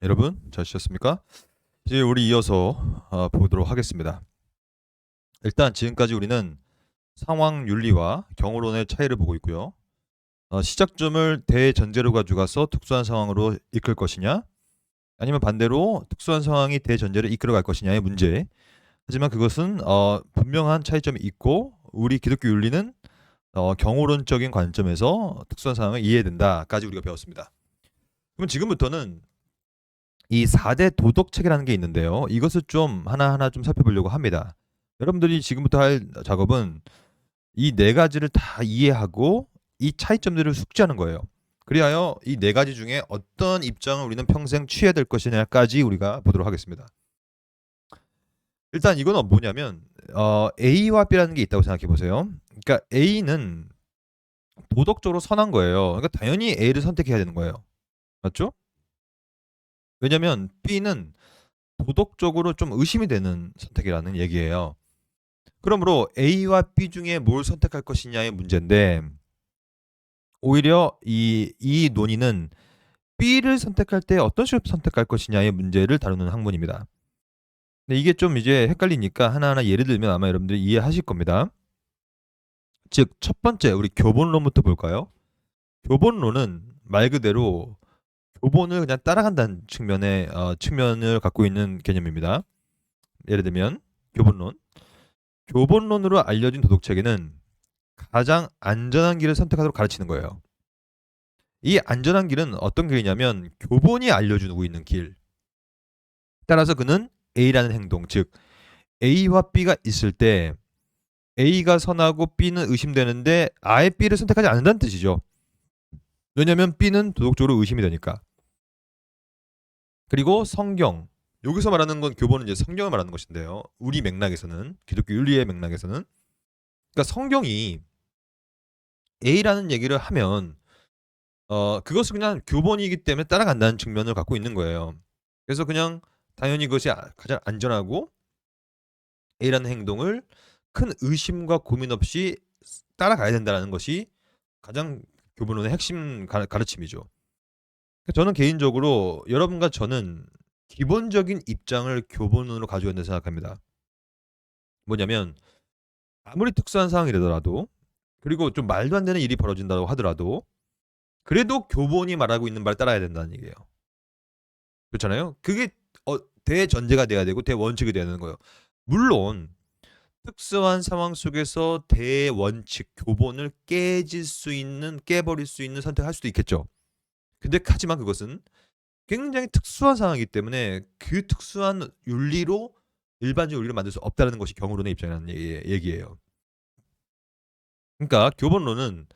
여러분 잘 쉬셨습니까? 이제 우리 이어서 보도록 하겠습니다. 일단 지금까지 우리는 상황 윤리와 경우론의 차이를 보고 있고요. 시작점을 대전제로 가져가서 특수한 상황으로 이끌 것이냐, 아니면 반대로 특수한 상황이 대전제를 이끌어갈 것이냐의 문제. 하지만 그것은 분명한 차이점이 있고 우리 기독교 윤리는 경우론적인 관점에서 특수한 상황을 이해해야 된다까지 우리가 배웠습니다. 그럼 지금부터는 이 4대 도덕 체계라는 게 있는데요. 이것을 좀 하나하나 좀 살펴보려고 합니다. 여러분들이 지금부터 할 작업은 이 네 가지를 다 이해하고 이 차이점들을 숙지하는 거예요. 그리하여 이 네 가지 중에 어떤 입장을 우리는 평생 취해야 될 것이냐까지 우리가 보도록 하겠습니다. 일단 이건 뭐냐면 A와 B라는 게 있다고 생각해 보세요. 그러니까 A는 도덕적으로 선한 거예요. 그러니까 당연히 A를 선택해야 되는 거예요. 맞죠? 왜냐면 B는 도덕적으로 좀 의심이 되는 선택이라는 얘기예요. 그러므로 A와 B 중에 뭘 선택할 것이냐의 문제인데 오히려 이 논의는 B를 선택할 때 어떤 식으로 선택할 것이냐의 문제를 다루는 학문입니다. 근데 이게 좀 이제 헷갈리니까 하나하나 예를 들면 아마 여러분들이 이해하실 겁니다. 즉, 첫 번째 우리 교본론부터 볼까요? 교본론은 말 그대로 교본을 그냥 따라간다는 측면을 갖고 있는 개념입니다. 예를 들면 교본론. 교본론으로 알려진 도덕체계는 가장 안전한 길을 선택하도록 가르치는 거예요. 이 안전한 길은 어떤 길이냐면 교본이 알려주고 있는 길. 따라서 그는 A라는 행동, 즉 A와 B가 있을 때 A가 선하고 B는 의심되는데 아예 B를 선택하지 않는다는 뜻이죠. 왜냐하면 B는 도덕적으로 의심이 되니까. 그리고 성경. 여기서 말하는 건 교본은 이제 성경을 말하는 것인데요. 우리 맥락에서는 기독교 윤리의 맥락에서는 그러니까 성경이 A라는 얘기를 하면 그것은 그냥 교본이기 때문에 따라간다는 측면을 갖고 있는 거예요. 그래서 그냥 당연히 그것이 가장 안전하고 A라는 행동을 큰 의심과 고민 없이 따라가야 된다는 것이 가장 교본론의 핵심 가르침이죠. 저는 개인적으로 여러분과 저는 기본적인 입장을 교본론으로 가지고 있다고 생각합니다. 뭐냐면 아무리 특수한 상황이 되더라도 그리고 좀 말도 안 되는 일이 벌어진다고 하더라도 그래도 교본이 말하고 있는 말을 따라야 된다는 얘기예요. 그렇잖아요. 그게 대전제가 돼야 되고 대원칙이 돼야 되는 거예요. 물론 특수한 상황 속에서 대원칙 교본을 깨버릴 수 있는 선택할 수도 있겠죠. 근데 하지만 그것은 굉장히 특수한 상황이기 때문에 그 특수한 윤리로 일반적 윤리를 만들 수 없다는 것이 경우론의 입장이라는 얘기예요. 그러니까 교본론은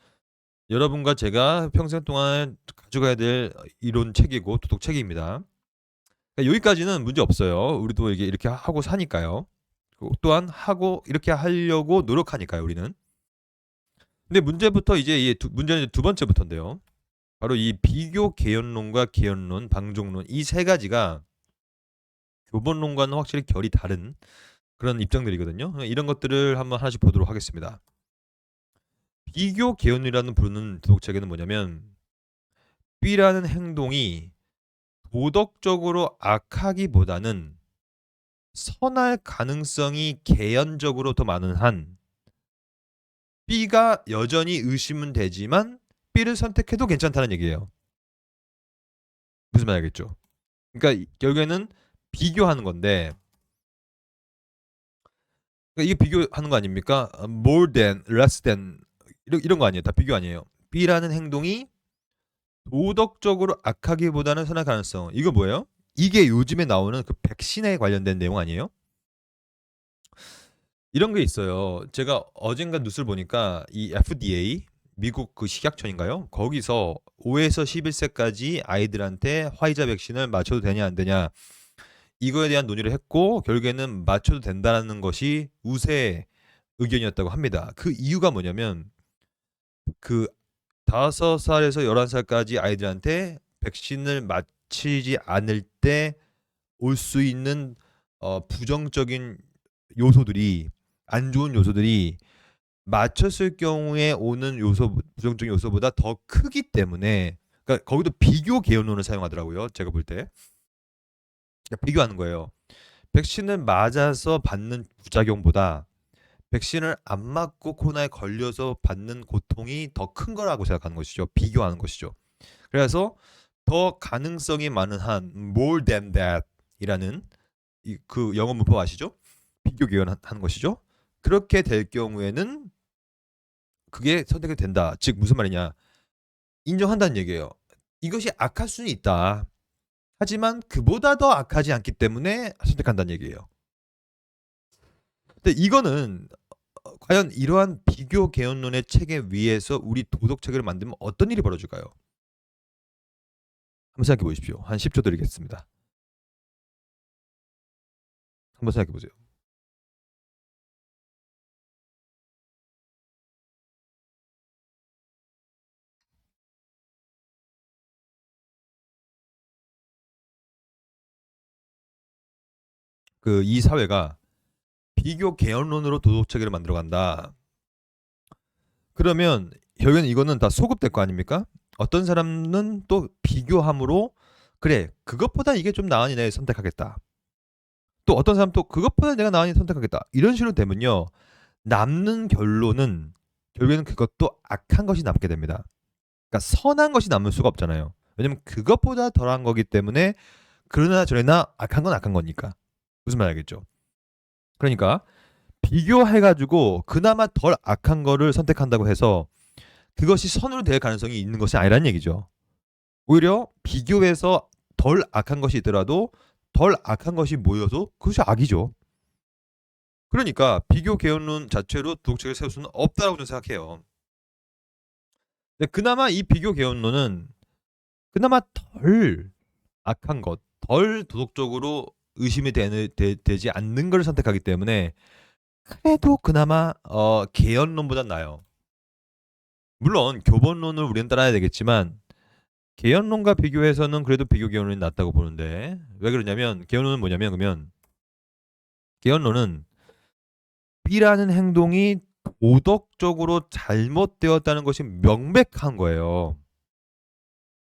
여러분과 제가 평생 동안 가져가야 될 이론 체계고 도덕 체계입니다. 그러니까 여기까지는 문제 없어요. 우리도 이렇게 하고 사니까요. 또한 하고 이렇게 하려고 노력하니까요. 우리는. 근데 문제부터 이제 문제는 두 번째부터인데요. 바로 이 비교 개연론과 개연론, 방종론 이 세 가지가 교본론과는 확실히 결이 다른 그런 입장들이거든요. 이런 것들을 한번 하나씩 보도록 하겠습니다. 비교 개연이라는 부르는 도덕 체계는 뭐냐면 B라는 행동이 도덕적으로 악하기보다는 선할 가능성이 개연적으로 더 많은 한 B가 여전히 의심은 되지만 B를 선택해도 괜찮다는 얘기예요. 무슨 말 알겠죠? 그러니까 결국에는 비교하는 건데 그러니까 이게 비교하는 거 아닙니까? More than, less than 이런 거 아니에요. 다 비교 아니에요. B라는 행동이 도덕적으로 악하기보다는 선할 가능성. 이거 뭐예요? 이게 요즘에 나오는 그 백신에 관련된 내용 아니에요? 이런 게 있어요. 제가 어젠가 뉴스를 보니까 이 FDA 미국 그 식약처인가요? 거기서 5에서 11세까지 아이들한테 화이자 백신을 맞춰도 되냐 안 되냐 이거에 대한 논의를 했고 결국에는 맞춰도 된다는 것이 우세 의견이었다고 합니다. 그 이유가 뭐냐면 그 5살에서 11살까지 아이들한테 백신을 맞히지 않을 때 올 수 있는 부정적인 요소들이 안 좋은 요소들이 맞췄을 경우에 오는 부정적인 요소보다 더 크기 때문에 그러니까 거기도 비교 개연론을 사용하더라고요. 제가 볼 때. 그러니까 비교하는 거예요. 백신을 맞아서 받는 부작용보다 백신을 안 맞고 코로나에 걸려서 받는 고통이 더 큰 거라고 생각하는 것이죠. 비교하는 것이죠. 그래서 더 가능성이 많은 한 more than that 이라는 그 영어 문법 아시죠? 비교 기원하는 것이죠. 그렇게 될 경우에는 그게 선택이 된다. 즉 무슨 말이냐? 인정한다는 얘기예요. 이것이 악할 수는 있다. 하지만 그보다 더 악하지 않기 때문에 선택한다는 얘기예요. 근데 이거는 과연 이러한 비교 개연론의 체계 위에서 우리 도덕 체계를 만들면 어떤 일이 벌어질까요? 한번 생각해 보십시오. 한 10초 드리겠습니다. 한번 생각해 보세요. 그 이 사회가 비교 개연론으로 도덕 체계를 만들어 간다. 그러면 결국엔 이거는 다 소급될 거 아닙니까? 어떤 사람은 또 비교함으로 그래 그것보다 이게 좀 나으니 내가 선택하겠다. 또 어떤 사람 또 그것보다 내가 나으니 선택하겠다. 이런 식으로 되면요. 남는 결론은 결국에는 그것도 악한 것이 남게 됩니다. 그러니까 선한 것이 남을 수가 없잖아요. 왜냐면 그것보다 덜한 거기 때문에 그러나 저러나 악한 건 악한 거니까. 무슨 말 알겠죠? 그러니까 비교해가지고 그나마 덜 악한 거를 선택한다고 해서 그것이 선으로 될 가능성이 있는 것이 아니라는 얘기죠. 오히려 비교해서 덜 악한 것이 있더라도 덜 악한 것이 모여서 그것이 악이죠. 그러니까 비교 개연론 자체로 도덕책을 세울 수는 없다고 저는 생각해요. 근데 그나마 이 비교 개연론은 그나마 덜 악한 것, 덜 도덕적으로 의심이 되지 않는 걸 선택하기 때문에 그래도 그나마 개연론보단 나아요. 물론 교본론을 우리는 따라야 되겠지만 개연론과 비교해서는 그래도 비교 개연론이 낫다고 보는데 왜 그러냐면 개연론은 뭐냐면 그러면 개연론은 B라는 행동이 도덕적으로 잘못되었다는 것이 명백한 거예요.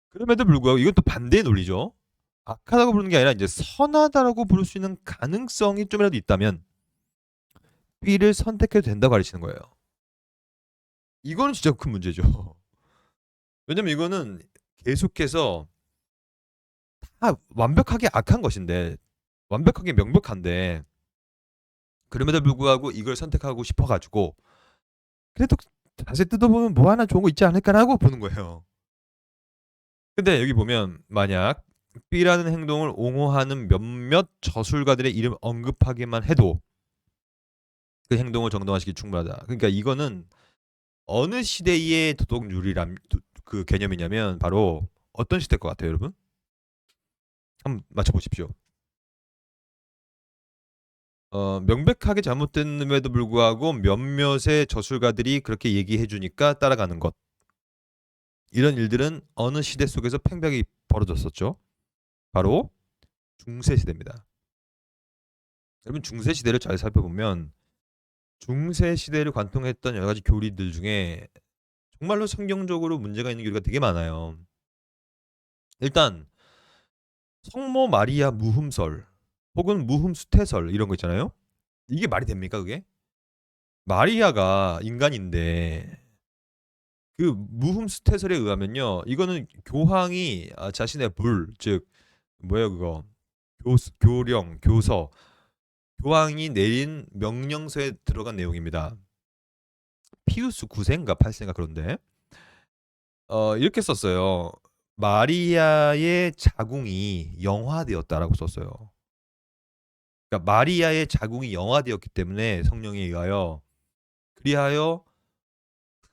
그럼에도 불구하고 이건 또 반대의 논리죠. 악하다고 부르는 게 아니라 이제 선하다라고 부를 수 있는 가능성이 좀이라도 있다면 B를 선택해도 된다고 가르치는 거예요. 이거는 진짜 큰 문제죠. 왜냐면 이거는 계속해서 다 완벽하게 악한 것인데 완벽하게 명백한데 그럼에도 불구하고 이걸 선택하고 싶어가지고 그래도 자세히 뜯어보면 뭐 하나 좋은 거 있지 않을까라고 보는 거예요. 근데 여기 보면 만약 B라는 행동을 옹호하는 몇몇 저술가들의 이름 언급하기만 해도 그 행동을 정당화시키기 충분하다. 그러니까 이거는 어느 시대의 도덕률이란 그 개념이냐면 바로 어떤 시대일 것 같아요, 여러분? 한번 맞춰보십시오. 명백하게 잘못된음에도 불구하고 몇몇의 저술가들이 그렇게 얘기해 주니까 따라가는 것. 이런 일들은 어느 시대 속에서 팽벽이 벌어졌었죠. 바로 중세 시대입니다. 여러분 중세 시대를 잘 살펴보면 중세 시대를 관통했던 여러 가지 교리들 중에 정말로 성경적으로 문제가 있는 교리가 되게 많아요. 일단 성모 마리아 무흠설 혹은 무흠수태설 이런 거 있잖아요. 이게 말이 됩니까 그게? 마리아가 인간인데 그 무흠수태설에 의하면요. 이거는 교황이 자신의 불, 즉 뭐예요 그거? 교령, 교서, 교황이 내린 명령서에 들어간 내용입니다. 피우스 9세인가 8세인가 그런데 이렇게 썼어요. 마리아의 자궁이 영화되었다라고 썼어요. 그러니까 마리아의 자궁이 영화되었기 때문에 성령에 의하여 그리하여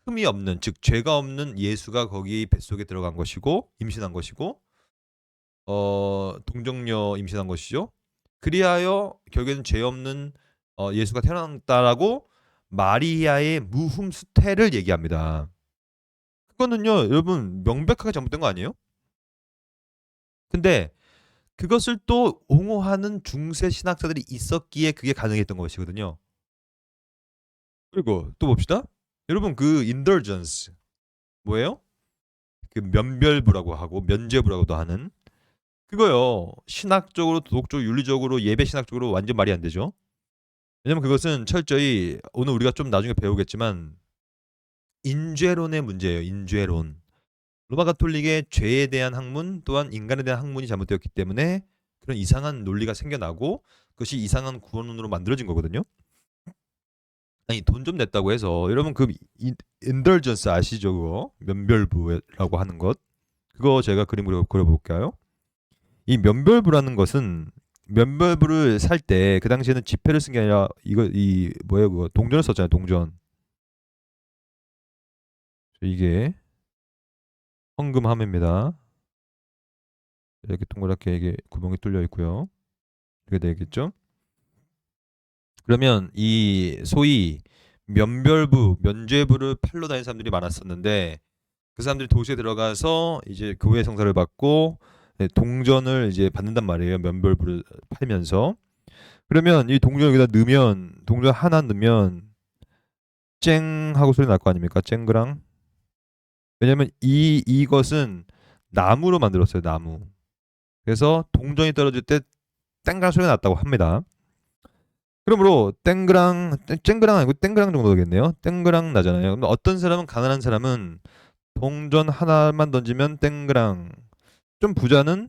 흠이 없는 즉 죄가 없는 예수가 거기 뱃속에 들어간 것이고 임신한 것이고 동정녀 임신한 것이죠. 그리하여 결국에는 죄 없는 예수가 태어났다라고 마리아의 무흠수태를 얘기합니다. 그거는요, 여러분 명백하게 잘못된 거 아니에요? 근데 그것을 또 옹호하는 중세 신학자들이 있었기에 그게 가능했던 것이거든요. 그리고 또 봅시다. 여러분 그 indulgence 뭐예요? 그 면별부라고 하고 면죄부라고도 하는 그거요. 신학적으로, 도덕적으로, 윤리적으로, 예배 신학적으로 완전 말이 안 되죠. 왜냐면 그것은 철저히 오늘 우리가 좀 나중에 배우겠지만 인죄론의 문제예요. 인죄론. 로마 가톨릭의 죄에 대한 학문 또한 인간에 대한 학문이 잘못되었기 때문에 그런 이상한 논리가 생겨나고 그것이 이상한 구원론으로 만들어진 거거든요. 아니 돈 좀 냈다고 해서 여러분 그 인덜전스 아시죠? 그거 면별부라고 하는 것 그거 제가 그림으로 그려볼까요? 이 면별부라는 것은 면별부를 살 때 그 당시에는 지폐를 쓴 게 아니라 이거 이 뭐예요 그거 동전을 썼잖아요. 동전. 이게 헌금함입니다. 이렇게 동그랗게 이게 구멍이 뚫려 있고요. 이렇게 되겠죠? 그러면 이 소위 면별부, 면죄부를 팔러 다니는 사람들이 많았었는데 그 사람들이 도시에 들어가서 이제 교회 성사를 받고 동전을 이제 받는단 말이에요. 면별부를 팔면서. 그러면 이 동전 여기다 넣으면 동전 하나 넣으면 쨍 하고 소리 날 거 아닙니까? 쨍그랑. 왜냐면 이것은 나무로 만들었어요. 나무. 그래서 동전이 떨어질 때 땡그랑 소리가 났다고 합니다. 그러므로 땡그랑 쨍그랑 아니고 땡그랑 정도 되겠네요. 땡그랑 나잖아요. 그럼 어떤 사람은 가난한 사람은 동전 하나만 던지면 땡그랑 좀 부자는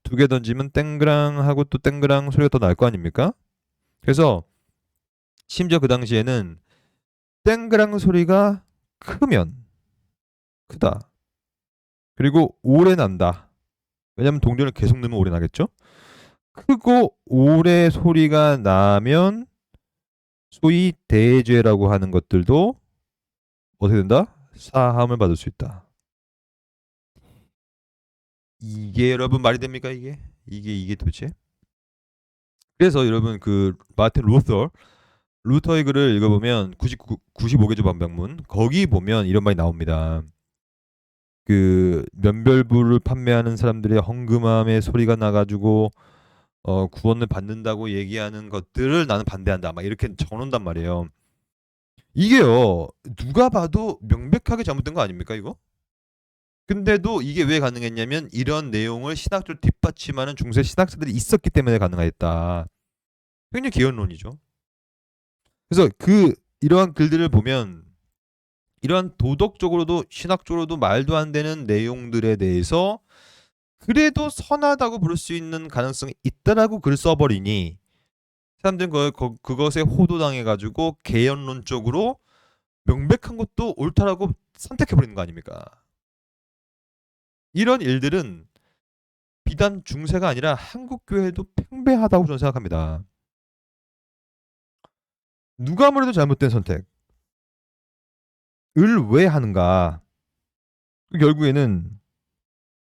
두 개 던지면 땡그랑 하고 또 땡그랑 소리가 더 날 거 아닙니까? 그래서 심지어 그 당시에는 땡그랑 소리가 크면 크다. 그리고 오래 난다. 왜냐면 동전을 계속 넣으면 오래 나겠죠? 크고 오래 소리가 나면 소위 대죄라고 하는 것들도 어떻게 된다? 사함을 받을 수 있다. 이게 여러분 말이 됩니까 이게? 이게 도대체? 그래서 여러분 그 마틴 루터의 글을 읽어보면 95개조 반박문 거기 보면 이런 말이 나옵니다. 그 면별부를 판매하는 사람들의 헌금함의 소리가 나가지고 구원을 받는다고 얘기하는 것들을 나는 반대한다. 막 이렇게 적어놓는단 말이에요. 이게요 누가 봐도 명백하게 잘못된 거 아닙니까 이거? 근데도 이게 왜 가능했냐면 이런 내용을 신학적으로 뒷받침하는 중세 신학자들이 있었기 때문에 가능했다. 굉장히 개연론이죠. 그래서 이러한 글들을 보면 이러한 도덕적으로도 신학적으로도 말도 안 되는 내용들에 대해서 그래도 선하다고 부를 수 있는 가능성이 있다라고 글을 써버리니 사람들은 그것에 호도당해가지고 개연론적으로 명백한 것도 옳다라고 선택해버리는 거 아닙니까? 이런 일들은 비단 중세가 아니라 한국 교회도 팽배하다고 저는 생각합니다. 누가 아무래도 잘못된 선택을 왜 하는가? 결국에는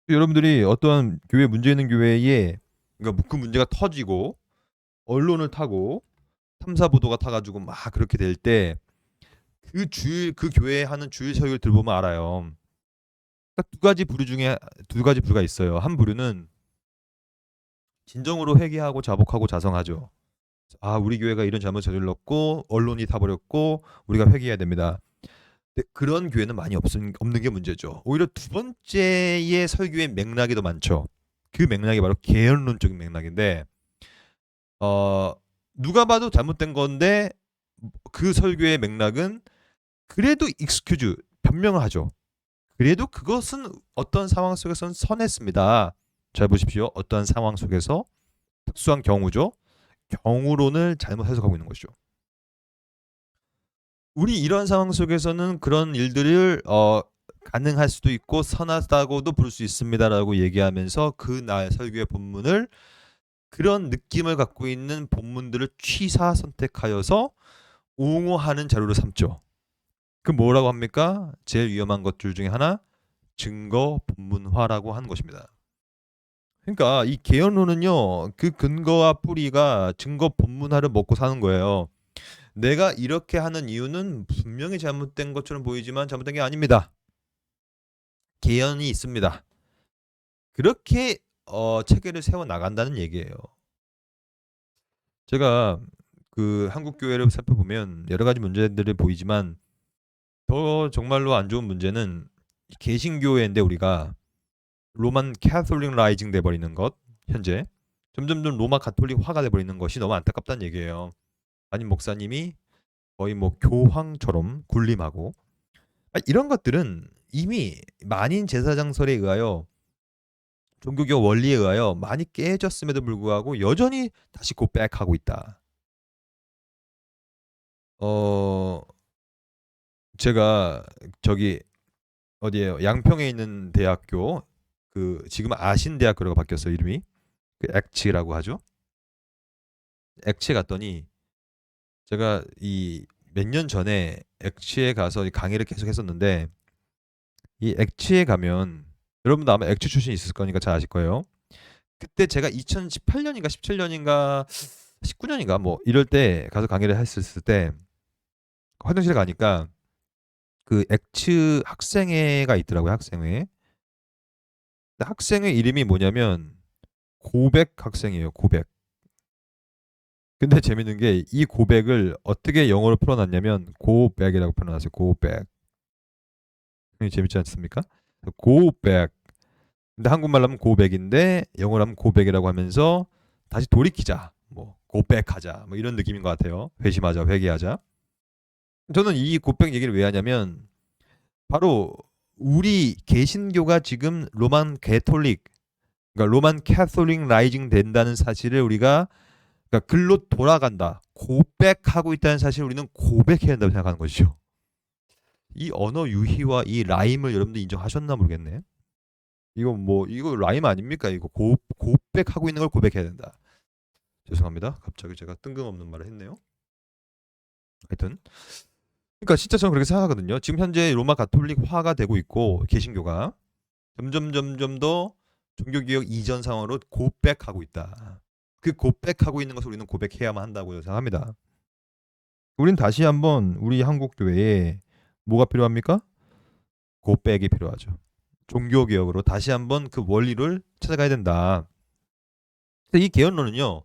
여러분들이 어떠한 교회 문제 있는 교회에 그러니까 그 문제가 터지고 언론을 타고 탐사 보도가 타가지고 막 그렇게 될 때 그 교회에 하는 주일 설교를 들어보면 알아요. 딱 두 가지 부류가 있어요. 한 부류는 진정으로 회개하고 자복하고 자성하죠. 아 우리 교회가 이런 잘못 저질렀고 언론이 타버렸고 우리가 회개해야 됩니다. 근데 그런 교회는 많이 없는 게 문제죠. 오히려 두 번째의 설교의 맥락이 더 많죠. 그 맥락이 바로 개연론적인 맥락인데 누가 봐도 잘못된 건데 그 설교의 맥락은 그래도 익스큐즈 변명을 하죠. 그래도 그것은 어떤 상황 속에서는 선했습니다. 잘 보십시오. 어떠한 상황 속에서 특수한 경우죠. 경우론을 잘못 해석하고 있는 것이죠. 우리 이런 상황 속에서는 그런 일들을 가능할 수도 있고 선하다고도 부를 수 있습니다라고 얘기하면서 그날 설교의 본문을 그런 느낌을 갖고 있는 본문들을 취사 선택하여서 옹호하는 자료로 삼죠. 그 뭐라고 합니까? 제일 위험한 것들 중에 하나 증거 본문화라고 하는 것입니다. 그러니까 이 개연론은요 그 근거와 뿌리가 증거 본문화를 먹고 사는 거예요. 내가 이렇게 하는 이유는 분명히 잘못된 것처럼 보이지만 잘못된 게 아닙니다. 개연이 있습니다. 그렇게 체계를 세워 나간다는 얘기예요. 제가 그 한국 교회를 살펴보면 여러 가지 문제들이 보이지만 더 정말로 안 좋은 문제는 개신교회인데 우리가 로만 캐톨릭 라이징 돼 버리는 것, 현재 점점점 로마 가톨릭화가 돼버리는 것이 너무 안타깝다는 얘기예요. 담임 목사님이 거의 뭐 교황처럼 군림하고 이런 것들은 이미 만인 제사장설에 의하여 종교교 원리에 의하여 많이 깨졌음에도 불구하고 여전히 다시 고백하고 있다. 제가 저기 어디에요? 양평에 있는 대학교 그 지금 아신대학교로 바뀌었어요 이름이. 그 엑치라고 하죠. 엑치에 갔더니 제가 이 몇 년 전에 엑치에 가서 강의를 계속 했었는데 이 엑치에 가면 여러분도 아마 엑치 출신 있을 거니까 잘 아실 거예요. 그때 제가 2018년인가 17년인가 19년인가 뭐 이럴 때 가서 강의를 했었을 때 화장실에 가니까 그 엑츠 학생회가 있더라고요. 학생회. 근데 학생회 이름이 뭐냐면 고백 학생이에요. 고백. 근데 재밌는 게 이 고백을 어떻게 영어로 풀어놨냐면 고백이라고 풀어놨어요. 고백. 재밌지 않습니까? 고백. 근데 한국말로 하면 고백인데 영어로 하면 고백이라고 하면서 다시 돌이키자. 뭐 고백하자. 뭐 이런 느낌인 것 같아요. 회심하자, 회개하자. 저는 이 고백 얘기를 왜 하냐면 바로 우리 개신교가 지금 로만 개톨릭, 그러니까 로만 캐톨릭 라이징 된다는 사실을 우리가 그러니까 글로 돌아간다. 고백하고 있다는 사실을 우리는 고백해야 한다고 생각하는 것이죠. 이 언어 유희와 이 라임을 여러분들 인정하셨나 모르겠네. 이거 라임 아닙니까? 이거 고백하고 있는 걸 고백해야 된다. 죄송합니다. 갑자기 제가 뜬금없는 말을 했네요. 하여튼 그러니까 진짜 저는 그렇게 생각하거든요. 지금 현재 로마 가톨릭화가 되고 있고 개신교가 점점 더 종교개혁 이전 상황으로 고백하고 있다. 그 고백하고 있는 것을 우리는 고백해야만 한다고 생각합니다. 우린 다시 한번 우리 한국 교회에 뭐가 필요합니까? 고백이 필요하죠. 종교개혁으로 다시 한번 그 원리를 찾아가야 된다. 근데 이 개헌론은요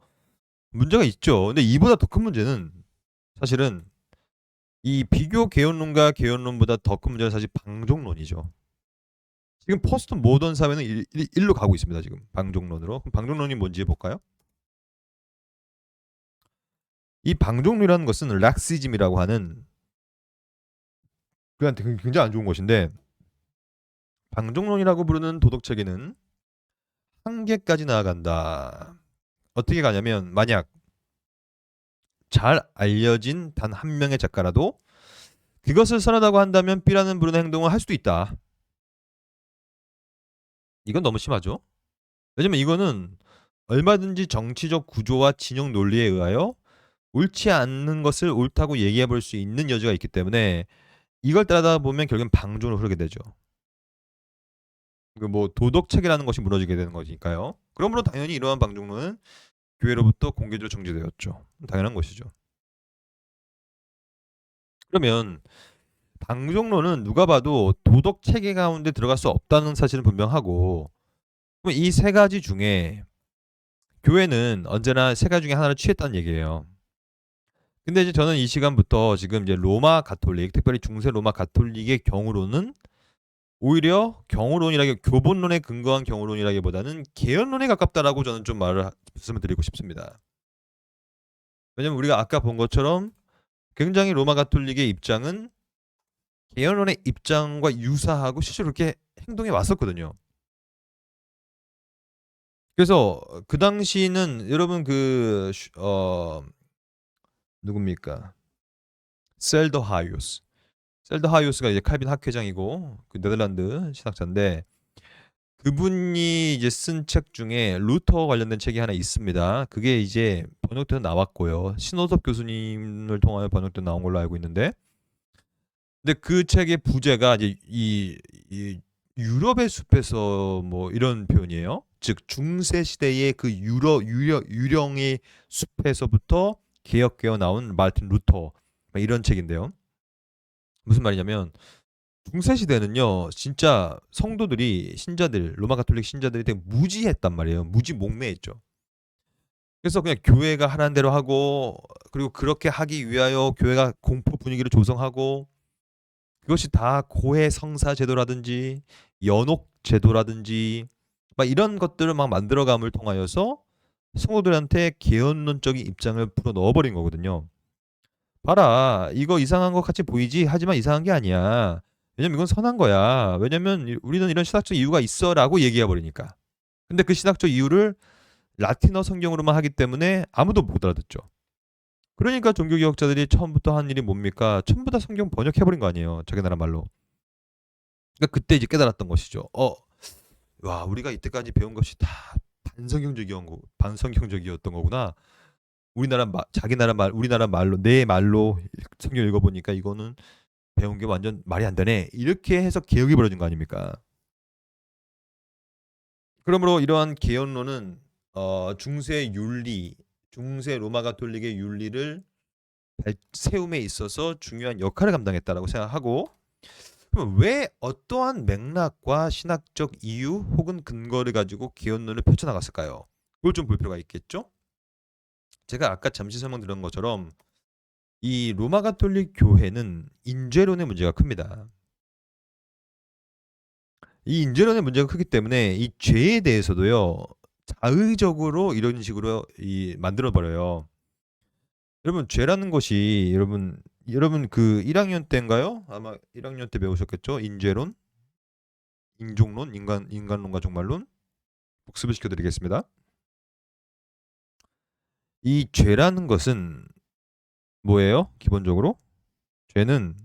문제가 있죠. 근데 이보다 더 큰 문제는 사실은 이 비교 개헌론과 개헌론보다 더 큰 문제는 사실 방종론이죠. 지금 포스트 모던 사회는 일로 가고 있습니다. 지금 방종론으로. 그럼 방종론이 뭔지 볼까요? 이 방종론이라는 것은 락시즘이라고 하는 그한테 굉장히 안 좋은 것인데 방종론이라고 부르는 도덕체계는 한계까지 나아간다. 어떻게 가냐면 만약 잘 알려진 단 한 명의 작가라도 그것을 선하다고 한다면 B라는 부르는 행동을 할 수도 있다. 이건 너무 심하죠? 왜냐면 이거는 얼마든지 정치적 구조와 진영 논리에 의하여 옳지 않는 것을 옳다고 얘기해 볼 수 있는 여지가 있기 때문에 이걸 따르다 보면 결국엔 방종으로 흐르게 되죠. 뭐 도덕 체계라는 것이 무너지게 되는 거니까요. 그러므로 당연히 이러한 방종론은 교회로부터 공개적으로 정지되었죠. 당연한 것이죠. 그러면 방종론은 누가 봐도 도덕 체계 가운데 들어갈 수 없다는 사실은 분명하고 그럼 이 세 가지 중에 교회는 언제나 세 가지 중에 하나를 취했다는 얘기예요. 근데 이제 저는 이 시간부터 지금 이제 로마 가톨릭, 특별히 중세 로마 가톨릭의 경우로는 오히려 경우론이라기 교본론에 근거한 경우론이라기보다는 개헌론에 가깝다라고 저는 좀 말씀을 드리고 싶습니다. 왜냐면 우리가 아까 본 것처럼 굉장히 로마 가톨릭의 입장은 개헌론의 입장과 유사하고 실제로 그렇게 행동해 왔었거든요. 그래서 그 당시는 여러분 누굽니까? 셀더하이오스. 셀더하이오스가 이제 칼빈 학회장이고 그 네덜란드 신학자인데 그분이 이제 쓴 책 중에 루터 관련된 책이 하나 있습니다. 그게 이제 번역돼서 나왔고요. 신호섭 교수님을 통하여 번역돼 나온 걸로 알고 있는데, 근데 그 책의 부제가 이제 이 유럽의 숲에서 뭐 이런 표현이에요. 즉 중세 시대의 그 유령의 숲에서부터 개혁되어 나온 마르틴 루터 이런 책인데요. 무슨 말이냐면 중세 시대는요 진짜 성도들이 신자들 로마 가톨릭 신자들이 되게 무지했단 말이에요. 무지 목매했죠. 그래서 그냥 교회가 하라는 대로 하고 그리고 그렇게 하기 위하여 교회가 공포 분위기를 조성하고 그것이 다 고해 성사 제도라든지 연옥 제도라든지 막 이런 것들을 막 만들어감을 통하여서 성도들한테 개헌론적인 입장을 불어 넣어버린 거거든요. 봐라, 이거 이상한 것 같이 보이지? 하지만 이상한 게 아니야. 왜냐면 이건 선한 거야. 왜냐면 우리는 이런 신학적 이유가 있어라고 얘기해 버리니까. 근데 그 신학적 이유를 라틴어 성경으로만 하기 때문에 아무도 못 알아듣죠. 그러니까 종교개혁자들이 처음부터 한 일이 뭡니까? 전부 다 성경 번역해버린 거 아니에요. 자기 나라 말로. 그러니까 그때 이제 깨달았던 것이죠. 와, 우리가 이때까지 배운 것이 다 반성경적이었던 거구나. 자기 나라 말, 우리나라 말로, 내 말로 성경 읽어보니까 이거는 배운 게 완전 말이 안 되네. 이렇게 해서 개혁이 벌어진 거 아닙니까? 그러므로 이러한 개헌론은 중세 윤리, 중세 로마 가톨릭의 윤리를 세움에 있어서 중요한 역할을 감당했다라고 생각하고, 그럼 왜 어떠한 맥락과 신학적 이유 혹은 근거를 가지고 개헌론을 펼쳐나갔을까요? 그걸 좀 볼 필요가 있겠죠? 제가 아까 잠시 설명드린 것처럼 이 로마 가톨릭 교회는 인죄론의 문제가 큽니다. 이 인죄론의 문제가 크기 때문에 이 죄에 대해서도요, 자의적으로 이런 식으로 만들어 버려요. 여러분, 죄라는 것이 여러분 그 1학년 때인가요? 아마 1학년 때 배우셨겠죠? 인죄론, 인종론, 인간론과 종말론 복습을 시켜드리겠습니다. 이 죄라는 것은 뭐예요? 기본적으로 죄는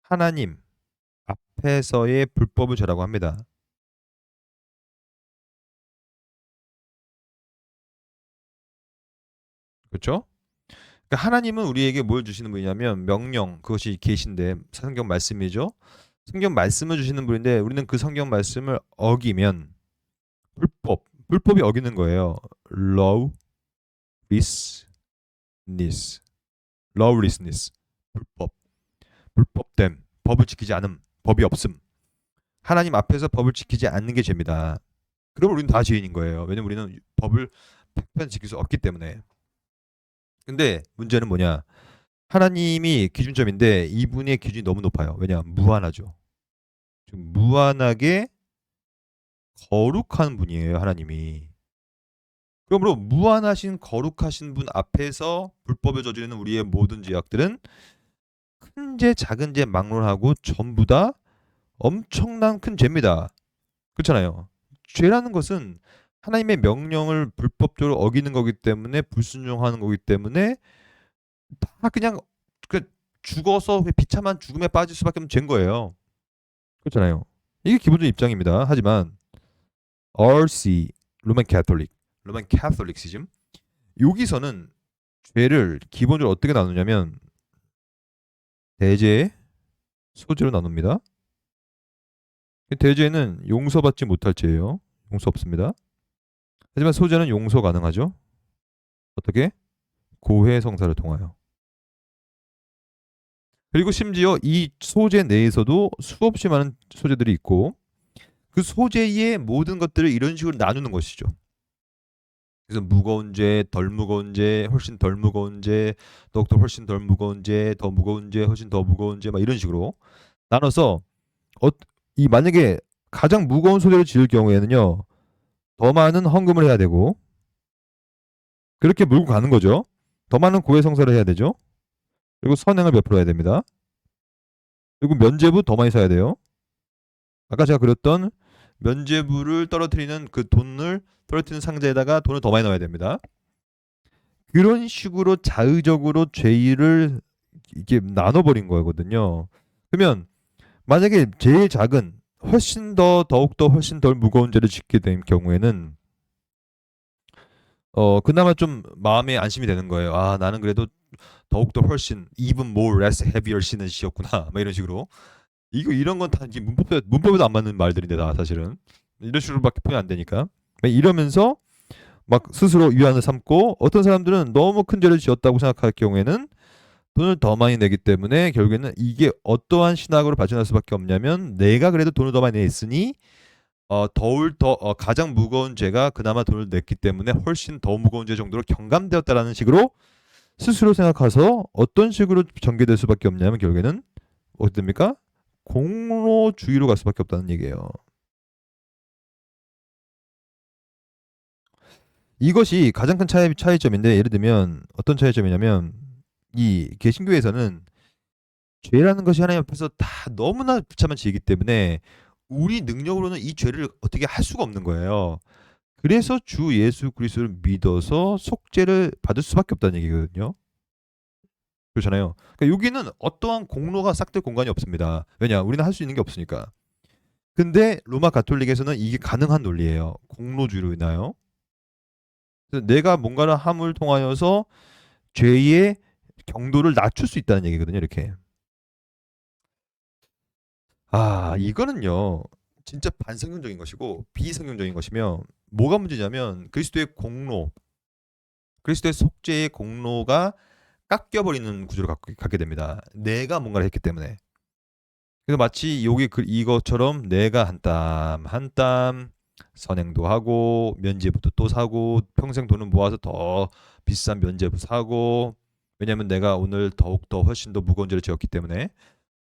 하나님 앞에서의 불법을 죄라고 합니다. 그렇죠? 그러니까 하나님은 우리에게 뭘 주시는 분이냐면 명령, 그것이 계신데 성경 말씀이죠. 성경 말씀을 주시는 분인데 우리는 그 성경 말씀을 어기면 불법이 어기는 거예요. lawlessness, lawlessness, 불법됨, 법을 지키지 않음, 법이 없음. 하나님 앞에서 법을 지키지 않는 게 죄입니다. 그러면 우리는 다 죄인인 거예요. 왜냐면 우리는 법을 100% 지킬 수 없기 때문에. 근데 문제는 뭐냐? 하나님이 기준점인데 이분의 기준이 너무 높아요. 왜냐? 무한하죠. 좀 무한하게 거룩한 분이에요, 하나님이. 그러므로 무한하신 거룩하신 분 앞에서 불법을 저지르는 우리의 모든 죄악들은 큰 죄, 작은 죄 막론하고 전부 다 엄청난 큰 죄입니다. 그렇잖아요. 죄라는 것은 하나님의 명령을 불법적으로 어기는 거기 때문에 불순종하는 거기 때문에 다 그냥 죽어서 비참한 죽음에 빠질 수밖에 없는 죄인 거예요. 그렇잖아요. 이게 기본적인 입장입니다. 하지만 RC 로만 캐톨릭시즘 여기서는 죄를 기본적으로 어떻게 나누냐면 대죄, 소죄로 나눕니다. 대죄는 용서받지 못할 죄예요. 용서 없습니다. 하지만 소죄는 용서 가능하죠. 어떻게? 고해 성사를 통하여. 그리고 심지어 이 소재 내에서도 수없이 많은 소재들이 있고 그 소재의 모든 것들을 이런 식으로 나누는 것이죠. 그래서 무거운 죄, 덜 무거운 죄, 훨씬 덜 무거운 죄, 더욱더 훨씬 덜 무거운 죄, 더 무거운 죄, 훨씬 더 무거운 죄, 막 이런 식으로 나눠서 이 만약에 가장 무거운 소재를 지을 경우에는요, 더 많은 헌금을 해야 되고 그렇게 몰고 가는 거죠. 더 많은 고해 성사를 해야 되죠. 그리고 선행을 베풀어야 됩니다. 그리고 면죄부 더 많이 써야 돼요. 아까 제가 그렸던 면죄부를 떨어뜨리는 그 돈을 떨어뜨리는 상자에다가 돈을 더 많이 넣어야 됩니다. 그런 식으로 자의적으로 죄를 이렇게 나눠버린 거거든요. 그러면 만약에 제일 작은 더욱더 훨씬 덜 무거운 죄를 짓게 된 경우에는 그나마 좀 마음에 안심이 되는 거예요. 아, 나는 그래도 더욱더 훨씬 even more less heavier sin은 지었구나. 막 이런 식으로. 이런 건 다 문법에도 안 맞는 말들인데 다 사실은 이런 식으로밖에 표현 안 되니까 이러면서 막 스스로 위안을 삼고 어떤 사람들은 너무 큰 죄를 지었다고 생각할 경우에는 돈을 더 많이 내기 때문에 결국에는 이게 어떠한 신학으로 발전할 수밖에 없냐면 내가 그래도 돈을 더 많이 냈으니 가장 무거운 죄가 그나마 돈을 냈기 때문에 훨씬 더 무거운 죄 정도로 경감되었다라는 식으로 스스로 생각해서 어떤 식으로 전개될 수밖에 없냐면 결국에는 어떻게 됩니까? 공로주의로 갈 수밖에 없다는 얘기예요. 이것이 가장 큰 차이점인데 예를 들면 어떤 차이점이냐면 이 개신교에서는 죄라는 것이 하나님 앞에서 다 너무나 비참한 죄이기 때문에 우리 능력으로는 이 죄를 어떻게 할 수가 없는 거예요. 그래서 주 예수 그리스도를 믿어서 속죄를 받을 수밖에 없다는 얘기거든요. 그렇잖아요. 그러니까 여기는 어떠한 공로가 싹들 공간이 없습니다. 왜냐? 우리는 할 수 있는 게 없으니까. 근데 로마 가톨릭에서는 이게 가능한 논리예요. 공로주의로 인하여. 그래서 내가 뭔가를 함을 통하여서 죄의 경도를 낮출 수 있다는 얘기거든요. 이렇게. 이거는요. 진짜 반성경적인 것이고 비성경적인 것이며 뭐가 문제냐면 그리스도의 공로, 그리스도의 속죄의 공로가 깎여버리는 구조를 갖게 됩니다. 내가 뭔가를 했기 때문에. 그래서 마치 여기 이것처럼 내가 한 땀 한 땀 선행도 하고 면죄부도 또 사고 평생 돈을 모아서 더 비싼 면죄부 사고 왜냐면 내가 오늘 더욱더 훨씬 더 무거운 죄를 지었기 때문에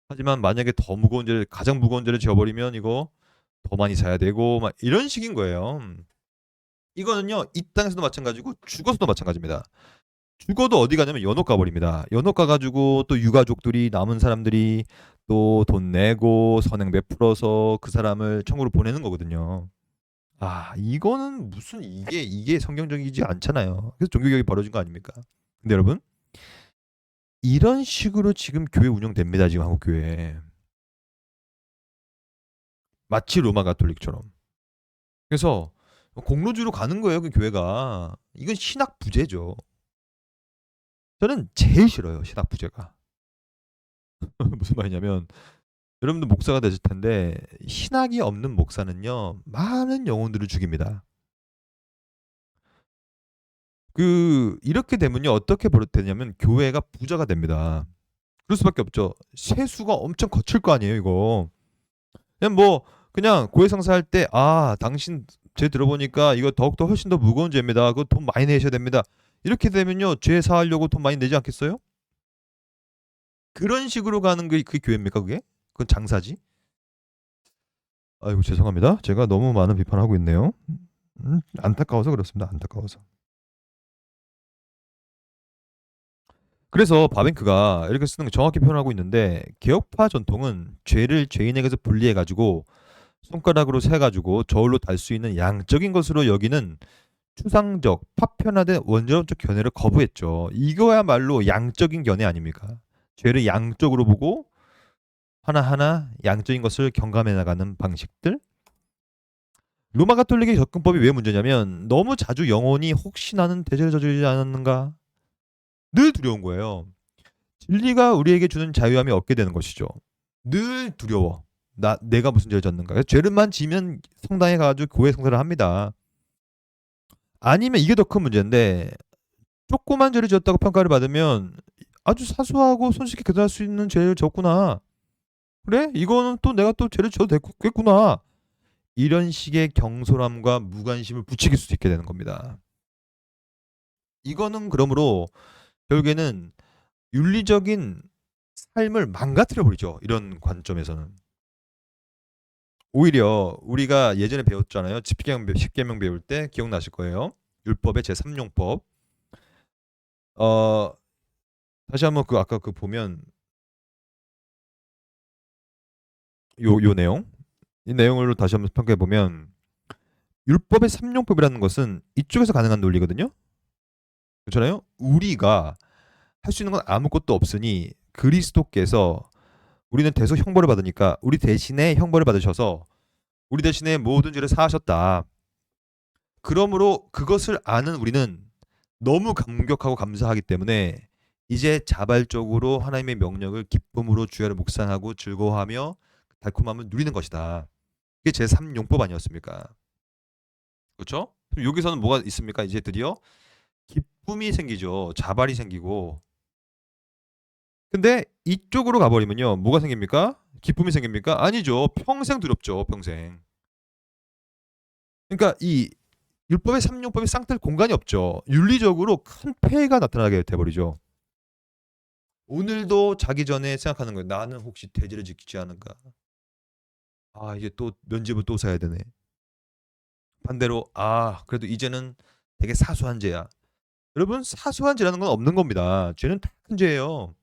하지만 만약에 더 무거운 죄를 가장 무거운 죄를 지어버리면 이거 더 많이 사야 되고 막 이런 식인 거예요. 이거는요 이 땅에서도 마찬가지고 죽어서도 마찬가지입니다. 죽어도 어디 가냐면 연옥 가버립니다. 연옥 가가지고 또 유가족들이 남은 사람들이 또 돈 내고 선행 베풀어서 그 사람을 천국으로 보내는 거거든요. 이거는 무슨 이게 성경적이지 않잖아요. 그래서 종교개혁이 벌어진 거 아닙니까? 근데 여러분 이런 식으로 지금 교회 운영됩니다. 지금 한국 교회 마치 로마 가톨릭처럼. 그래서 공로주로 가는 거예요. 그 교회가 이건 신학 부재죠. 저는 제일 싫어요. 신학 부재가. 무슨 말이냐면 여러분들 목사가 되실 텐데 신학이 없는 목사는요 많은 영혼들을 죽입니다. 이렇게 되면요 어떻게 되냐면 교회가 부자가 됩니다. 그럴 수밖에 없죠. 세수가 엄청 거칠 거 아니에요 이거. 그냥 고해 성사할 때 당신 죄 들어보니까 이거 더욱더 훨씬 더 무거운 죄입니다. 그거 돈 많이 내셔야 됩니다. 이렇게 되면요 죄 사하려고 돈 많이 내지 않겠어요? 그런 식으로 가는 게 그 교회입니까 그게? 그건 장사지? 아이고 죄송합니다. 제가 너무 많은 비판하고 있네요. 안타까워서 그렇습니다. 안타까워서. 그래서 바벤크가 이렇게 쓰는 거 정확히 표현하고 있는데 개혁파 전통은 죄를 죄인에게서 분리해 가지고 손가락으로 세 가지고 저울로 달 수 있는 양적인 것으로 여기는 추상적, 파편화된 원죄론적 견해를 거부했죠. 이거야말로 양적인 견해 아닙니까? 죄를 양적으로 보고 하나하나 양적인 것을 경감해 나가는 방식들. 로마 가톨릭의 접근법이 왜 문제냐면 너무 자주 영혼이 혹시 나는 대죄를 저지르지 않았는가 늘 두려운 거예요. 진리가 우리에게 주는 자유함이 없게 되는 것이죠. 늘 두려워. 내가 무슨 죄를 졌는가. 죄를만 지면 성당에 가가지고 고해 성사를 합니다. 아니면 이게 더 큰 문제인데 조그만 죄를 지었다고 평가를 받으면 아주 사소하고 손쉽게 계산할 수 있는 죄를 졌구나. 그래? 이거는 또 내가 또 죄를 지어도 됐겠구나. 이런 식의 경솔함과 무관심을 부추길 수 있게 되는 겁니다. 이거는 그러므로 결국에는 윤리적인 삶을 망가뜨려 버리죠. 이런 관점에서는. 오히려 우리가 예전에 배웠잖아요. 십계명 배울 때 기억나실 거예요. 율법의 제3용법. 어, 다시 한번 아까 보면 요 내용. 이 내용을 다시 한번 평가해 보면 율법의 3용법이라는 것은 이쪽에서 가능한 논리거든요. 그렇잖아요. 우리가 할 수 있는 건 아무것도 없으니 그리스도께서 우리는 대속 형벌을 받으니까 우리 대신에 형벌을 받으셔서 우리 대신에 모든 죄를 사하셨다. 그러므로 그것을 아는 우리는 너무 감격하고 감사하기 때문에 이제 자발적으로 하나님의 명령을 기쁨으로 주야를 묵상하고 즐거워하며 달콤함을 누리는 것이다. 그게 제3용법 아니었습니까? 그렇죠? 여기서는 뭐가 있습니까? 이제 드디어 기쁨이 생기죠. 자발이 생기고. 근데 이쪽으로 가버리면요. 뭐가 생깁니까? 기쁨이 생깁니까? 아니죠. 평생 두렵죠. 평생. 그러니까 이 율법의 3용법이 쌍뜰 공간이 없죠. 윤리적으로 큰 폐해가 나타나게 돼버리죠. 오늘도 자기 전에 생각하는 거예요. 나는 혹시 대죄를 지키지 않은가? 이제 또 면죄부 또 사야 되네. 반대로 그래도 이제는 되게 사소한 죄야. 여러분 사소한 죄라는 건 없는 겁니다. 죄는 다 큰 죄예요.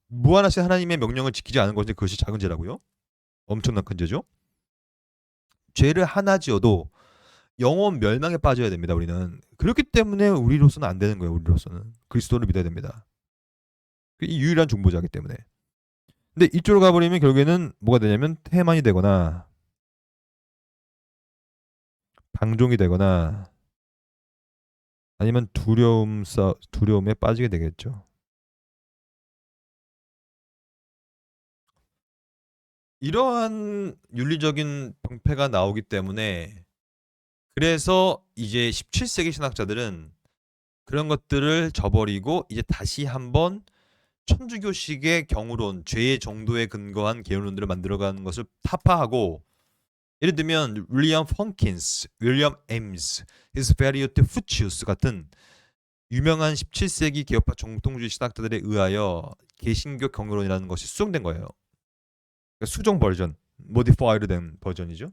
무한하신 하나님의 명령을 지키지 않은 것이 그것이 작은 죄라고요? 엄청난 큰 죄죠. 죄를 하나 지어도 영원 멸망에 빠져야 됩니다. 우리는. 그렇기 때문에 우리로서는 안 되는 거예요. 우리로서는. 그리스도를 믿어야 됩니다. 이 유일한 중보자이기 때문에. 근데 이쪽으로 가버리면 결국에는 뭐가 되냐면 태만이 되거나 방종이 되거나 아니면 두려움에 빠지게 되겠죠. 이러한 윤리적인 병폐가 나오기 때문에 그래서 이제 17세기 신학자들은 그런 것들을 저버리고 이제 다시 한번 천주교식의 경우론, 죄의 정도에 근거한 개론들을 만들어가는 것을 타파하고 예를 들면 윌리엄 펑킨스, 윌리엄 에임스, 히스페리오트 푸치우스 같은 유명한 17세기 개혁파 정통주의 신학자들에 의하여 개신교 경우론이라는 것이 수정된 거예요. 그러니까 수정 버전, 모디파이드 된 버전이죠.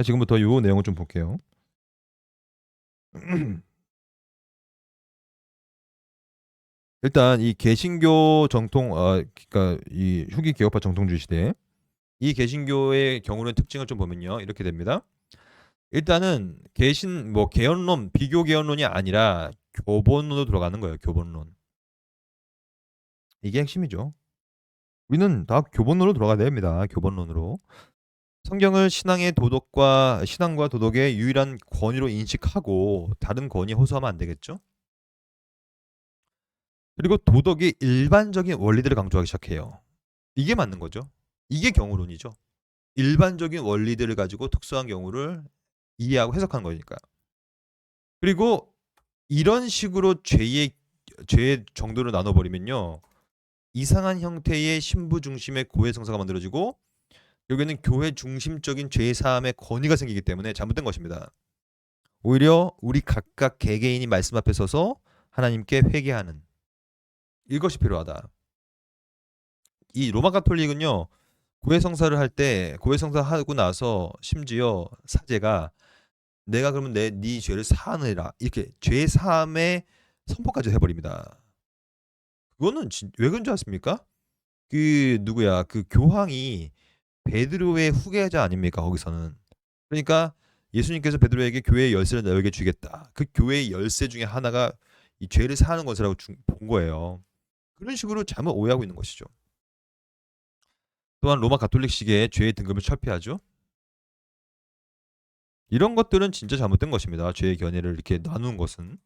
지금부터 이 내용을 좀 볼게요. 일단 이 개신교 정통, 그러니까 이 후기 개혁파 정통주의 시대 이 개신교의 경우는 특징을 좀 보면요, 이렇게 됩니다. 일단은 개헌론, 비교 개헌론이 아니라 교본론으로 들어가는 거예요. 교본론. 이게 핵심이죠. 우리는 다 교본론으로 들어가야 됩니다. 교본론으로. 성경을 신앙과 도덕의 유일한 권위로 인식하고 다른 권위에 호소하면 안 되겠죠? 그리고 도덕의 일반적인 원리들을 강조하기 시작해요. 이게 맞는 거죠. 이게 경우론이죠. 일반적인 원리들을 가지고 특수한 경우를 이해하고 해석하는 거니까. 그리고 이런 식으로 죄의 정도를 나눠버리면요, 이상한 형태의 신부 중심의 고해 성사가 만들어지고 여기는 교회 중심적인 죄 사함의 권위가 생기기 때문에 잘못된 것입니다. 오히려 우리 각각 개개인이 말씀 앞에 서서 하나님께 회개하는 이것이 필요하다. 이 로마 가톨릭은요, 고해 성사를 할 때 고해 성사하고 나서 심지어 사제가 내가 그러면 네 죄를 사하느라 이렇게 죄 사함의 선포까지 해버립니다. 그거는 왜 그런 줄 아십니까? 그 교황이 베드로의 후계자 아닙니까? 거기서는. 그러니까 예수님께서 베드로에게 교회의 열쇠를 너에게 주겠다. 그 교회의 열쇠 중에 하나가 이 죄를 사하는 것이라고 본 거예요. 그런 식으로 잘못 오해하고 있는 것이죠. 또한 로마 가톨릭식의 죄의 등급을 철폐하죠. 이런 것들은 진짜 잘못된 것입니다. 죄의 견해를 이렇게 나누는 것은.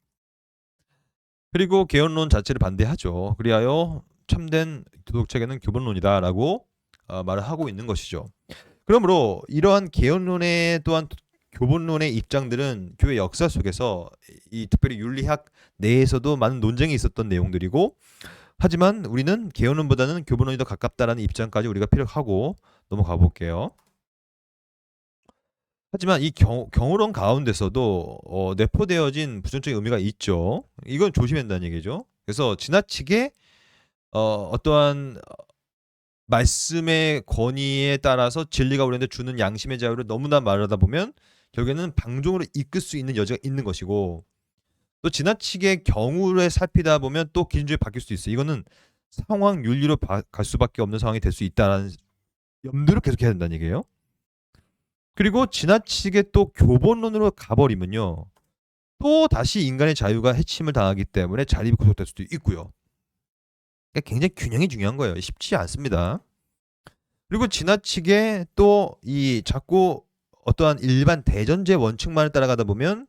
그리고 개헌론 자체를 반대하죠. 그리하여 참된 도덕체계는 교본론이다라고 말을 하고 있는 것이죠. 그러므로 이러한 개헌론의 또한 교본론의 입장들은 교회 역사 속에서 이 특별히 윤리학 내에서도 많은 논쟁이 있었던 내용들이고, 하지만 우리는 개헌론보다는 교본론이 더 가깝다라는 입장까지 우리가 피력하고 넘어가 볼게요. 하지만 이 경우론 가운데서도 내포되어진 부정적인 의미가 있죠. 이건 조심해야 한다는 얘기죠. 그래서 지나치게 어떠한 말씀의 권위에 따라서 진리가 우리한테 주는 양심의 자유를 너무나 말하다 보면 결국에는 방종으로 이끌 수 있는 여지가 있는 것이고, 또 지나치게 경우를 살피다 보면 또 기준점이 바뀔 수 있어요. 이거는 상황 윤리로 갈 수밖에 없는 상황이 될 수 있다는 염두를 계속 해야 된다는 얘기예요. 그리고 지나치게 또 교본론으로 가버리면요, 또 다시 인간의 자유가 해침을 당하기 때문에 자립이 구속될 수도 있고요. 그러니까 굉장히 균형이 중요한 거예요. 쉽지 않습니다. 그리고 지나치게 또 이 자꾸 어떠한 일반 대전제 원칙만을 따라가다 보면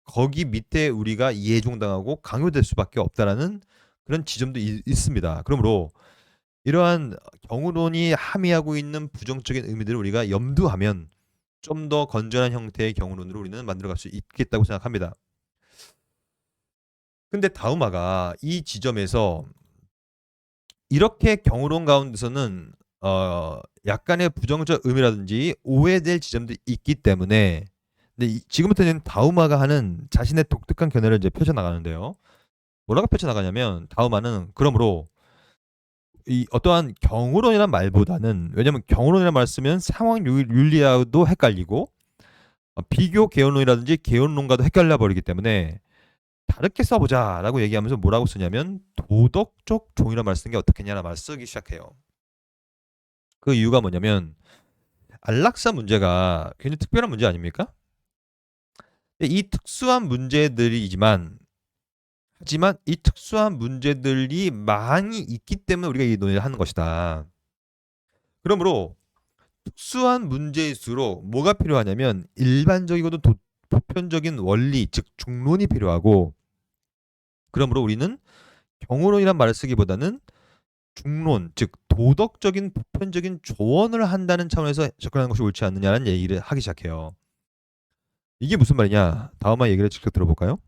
거기 밑에 우리가 이해종당하고 강요될 수밖에 없다라는 그런 지점도 있습니다. 그러므로 이러한 경우론이 함의하고 있는 부정적인 의미들을 우리가 염두하면 좀 더 건전한 형태의 경우론으로 우리는 만들어갈 수 있겠다고 생각합니다. 근데 다우마가 이 지점에서 이렇게 경우론 가운데서는 약간의 부정적 의미라든지 오해될 지점도 있기 때문에, 근데 지금부터는 다우마가 하는 자신의 독특한 견해를 이제 펼쳐나가는데요. 뭐라고 펼쳐나가냐면 다우마는 그러므로 이 어떠한 경우론이란 말보다는, 왜냐면 경우론이란 말 쓰면 상황 윤리와도 헷갈리고 비교 개연론이라든지 개연론과도 헷갈려 버리기 때문에 다르게 써보자라고 얘기하면서 뭐라고 쓰냐면 도덕적 종이라는 말을 쓰는 게 어떻겠냐는 말을 쓰기 시작해요. 그 이유가 뭐냐면 안락사 문제가 굉장히 특별한 문제 아닙니까? 이 특수한 문제들이지만 하지만 이 특수한 문제들이 많이 있기 때문에 우리가 이 논의를 하는 것이다. 그러므로 특수한 문제일수록 뭐가 필요하냐면 일반적이고도 보편적인 원리, 즉 중론이 필요하고, 그러므로 우리는 경우론이란 말을 쓰기보다는 중론, 즉 도덕적인 보편적인 조언을 한다는 차원에서 접근하는 것이 옳지 않느냐는 얘기를 하기 시작해요. 이게 무슨 말이냐? 다음화 얘기를 직접 들어볼까요?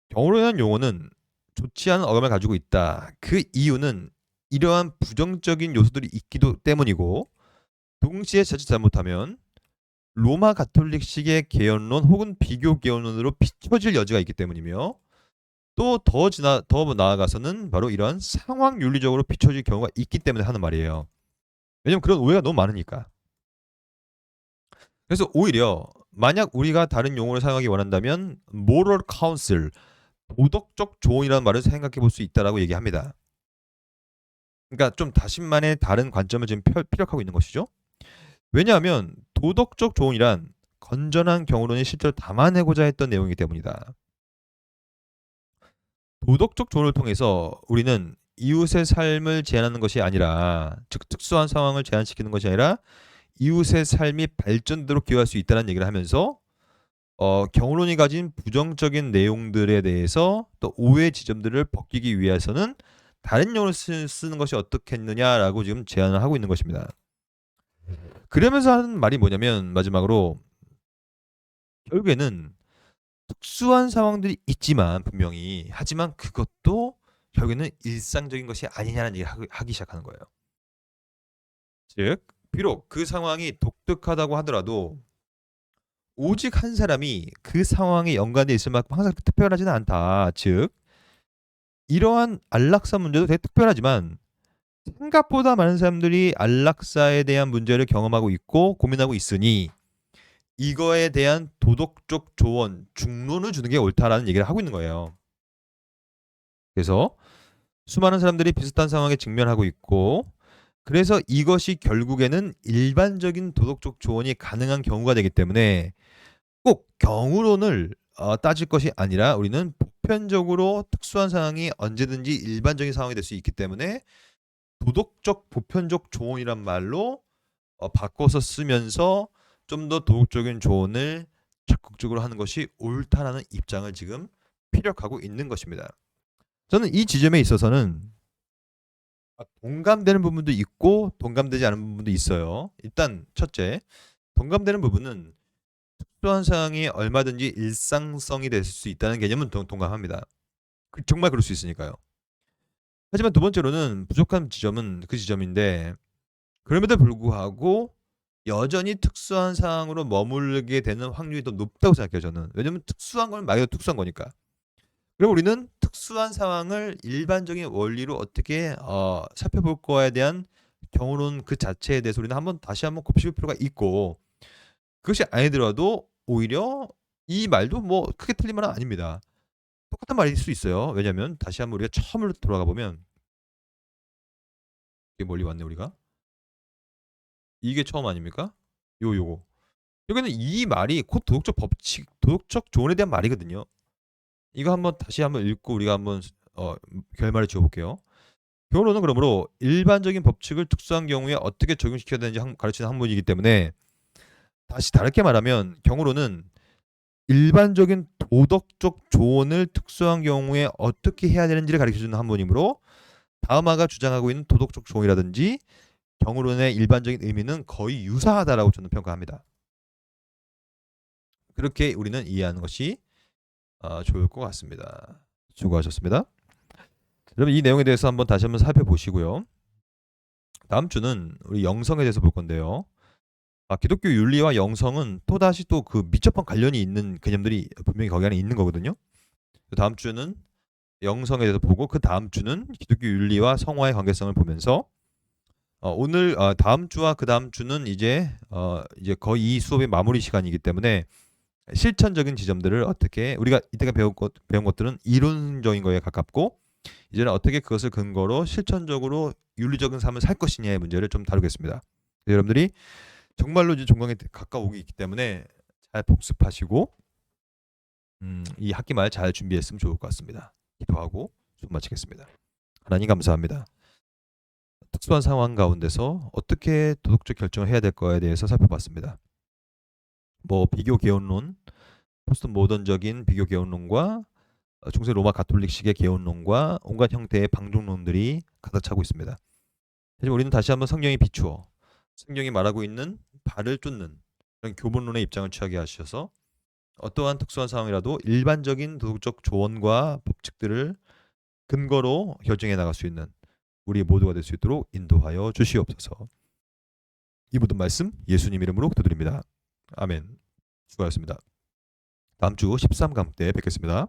경우론이라는 용어는 좋지 않은 어감을 가지고 있다. 그 이유는 이러한 부정적인 요소들이 있기도 때문이고, 동시에 자칫 잘못하면 로마 가톨릭식의 개연론 혹은 비교 개연론으로 비춰질 여지가 있기 때문이며, 또 더 나아가서는 바로 이러한 상황 윤리적으로 비춰질 경우가 있기 때문에 하는 말이에요. 왜냐면 그런 오해가 너무 많으니까. 그래서 오히려 만약 우리가 다른 용어를 사용하기 원한다면 moral counsel, 도덕적 조언이라는 말을 생각해 볼 수 있다라고 얘기합니다. 그러니까 좀 자신만의 다른 관점을 지금 피력하고 있는 것이죠. 왜냐하면 도덕적 조언이란 건전한 경우론이 실제로 담아내고자 했던 내용이기 때문이다. 도덕적 조언을 통해서 우리는 이웃의 삶을 제한하는 것이 아니라, 즉 특수한 상황을 제한시키는 것이 아니라 이웃의 삶이 발전대로 기여할 수 있다는 얘기를 하면서 경우론이 가진 부정적인 내용들에 대해서 또 오해 지점들을 벗기기 위해서는 다른 용어를 쓰는 것이 어떻겠느냐라고 지금 제안을 하고 있는 것입니다. 그러면서 하는 말이 뭐냐면 마지막으로 결국에는 특수한 상황들이 있지만 분명히, 하지만 그것도 결국에는 일상적인 것이 아니냐는 얘기를 하기 시작하는 거예요. 즉 비록 그 상황이 독특하다고 하더라도 오직 한 사람이 그 상황에 연관돼 있을 만큼 항상 특별하지는 않다. 즉 이러한 안락사 문제도 되게 특별하지만 생각보다 많은 사람들이 안락사에 대한 문제를 경험하고 있고 고민하고 있으니 이거에 대한 도덕적 조언, 중론을 주는 게 옳다라는 얘기를 하고 있는 거예요. 그래서 수많은 사람들이 비슷한 상황에 직면하고 있고, 그래서 이것이 결국에는 일반적인 도덕적 조언이 가능한 경우가 되기 때문에 꼭 경우론을 따질 것이 아니라 우리는 보편적으로 특수한 상황이 언제든지 일반적인 상황이 될 수 있기 때문에 도덕적 보편적 조언이란 말로 바꿔서 쓰면서 좀 더 도덕적인 조언을 적극적으로 하는 것이 옳다라는 입장을 지금 피력하고 있는 것입니다. 저는 이 지점에 있어서는 동감되는 부분도 있고 동감되지 않은 부분도 있어요. 일단 첫째, 동감되는 부분은 특수한 상황이 얼마든지 일상성이 될 수 있다는 개념은 동감합니다. 정말 그럴 수 있으니까요. 하지만 두 번째로는 부족한 지점은 그 지점인데, 그럼에도 불구하고 여전히 특수한 상황으로 머물게 되는 확률이 더 높다고 생각해요, 저는. 왜냐면 특수한 건 말 그대로 특수한 거니까. 그럼 우리는 특수한 상황을 일반적인 원리로 어떻게 살펴볼 거에 대한 경우론 그 자체에 대해서 우리는 다시 한번 곱씹을 필요가 있고, 그것이 아니더라도 오히려 이 말도 뭐 크게 틀린 말은 아닙니다. 똑같은 말일 수 있어요. 왜냐면 다시 한번 우리가 처음으로 돌아가 보면, 이게 멀리 왔네 우리가. 이게 처음 아닙니까? 요거. 여기는 이 말이 곧 도덕적 법칙, 도덕적 조언에 대한 말이거든요. 이거 다시 한번 읽고 우리가 한번 결말을 지어볼게요. 경우론은 그러므로 일반적인 법칙을 특수한 경우에 어떻게 적용시켜야 되는지 가르치는 학문이기 때문에, 다시 다르게 말하면 경우론은 일반적인 도덕적 조언을 특수한 경우에 어떻게 해야 되는지를 가르쳐주는 학문이므로 다음화가 주장하고 있는 도덕적 조언이라든지 경우론의 일반적인 의미는 거의 유사하다라고 저는 평가합니다. 그렇게 우리는 이해하는 것이 좋을 것 같습니다. 수고하셨습니다. 여러분 이 내용에 대해서 다시 한번 살펴보시고요. 다음 주는 우리 영성에 대해서 볼 건데요. 기독교 윤리와 영성은 또다시 또 그 밀접한 관련이 있는 개념들이 분명히 거기 안에 있는 거거든요. 다음 주는 영성에 대해서 보고 그 다음 주는 기독교 윤리와 성화의 관계성을 보면서 오늘 다음 주와 그다음 주는 이제 거의 이 수업의 마무리 시간이기 때문에 실천적인 지점들을 어떻게 우리가 이때가 배운 것들은 이론적인 거에 가깝고 이제는 어떻게 그것을 근거로 실천적으로 윤리적인 삶을 살 것이냐의 문제를 좀 다루겠습니다. 여러분들이 정말로 이제 종강에 가까우기 있기 때문에 잘 복습하시고 이 학기 말 잘 준비했으면 좋을 것 같습니다. 기도하고 수업 마치겠습니다. 하나님 감사합니다. 특수한 상황 가운데서 어떻게 도덕적 결정을 해야 될 거에 대해서 살펴봤습니다. 뭐 비교 개헌론, 포스트 모던적인 비교 개헌론과 중세 로마 가톨릭식의 개헌론과 온갖 형태의 방종론들이 가득 차고 있습니다. 하지만 우리는 다시 한번 성경에 비추어 성경이 말하고 있는 발을 쫓는 그런 교본론의 입장을 취하게 하셔서 어떠한 특수한 상황이라도 일반적인 도덕적 조언과 법칙들을 근거로 결정해 나갈 수 있는 우리 모두가 될 수 있도록 인도하여 주시옵소서. 이 모든 말씀 예수님 이름으로 기도드립니다. 아멘. 수고하셨습니다. 다음 주 13강 때 뵙겠습니다.